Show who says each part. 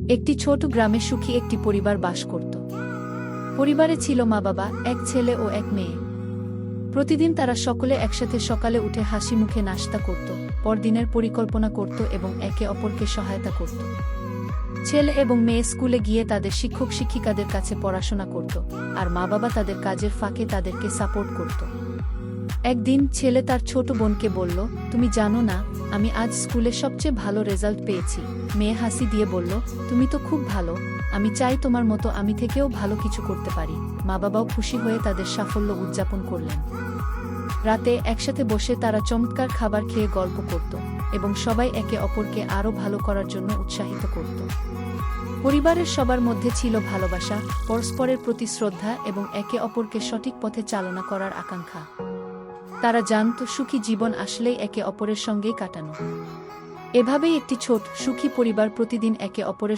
Speaker 1: একটি ছোট গ্রামে সুখী একটি পরিবার বাস করত। পরিবারে ছিল মা-বাবা, এক ছেলে ও এক মেয়ে। প্রতিদিন তারা সকলে একসাথে সকালে উঠে হাসি মুখে নাশতা করত, পরদিনের পরিকল্পনা করত এবং একে অপরকে সহায়তা করত। ছেলে এবং মেয়ে স্কুলে গিয়ে তাদের শিক্ষক শিক্ষিকাদের কাছে পড়াশোনা করত, আর মা-বাবা তাদের কাজের ফাঁকে তাদেরকে সাপোর্ট করত। একদিন ছেলে তার ছোট বোনকে বলল, তুমি জানো না, আমি আজ স্কুলে সবচেয়ে ভালো রেজাল্ট পেয়েছি। মেয়ে হাসি দিয়ে বলল, তুমি তো খুব ভালো, আমি চাই তোমার মতো আমি থেকেও ভালো কিছু করতে পারি। মা-বাবাও খুশি হয়ে তাদের সাফল্য উদযাপন করলেন। রাতে একসাথে বসে তারা চমৎকার খাবার খেয়ে গল্প করত এবং সবাই একে অপরকে আরও ভালো করার জন্য উৎসাহিত করত। পরিবারের সবার মধ্যে ছিল ভালোবাসা, পরস্পরের প্রতি শ্রদ্ধা এবং একে অপরকে সঠিক পথে চালনা করার আকাঙ্ক্ষা। তারা জানত সুখী জীবন আসলেই একে অপরের সঙ্গেই কাটানো। এভাবেই একটি ছোট সুখী পরিবার প্রতিদিন একে অপরের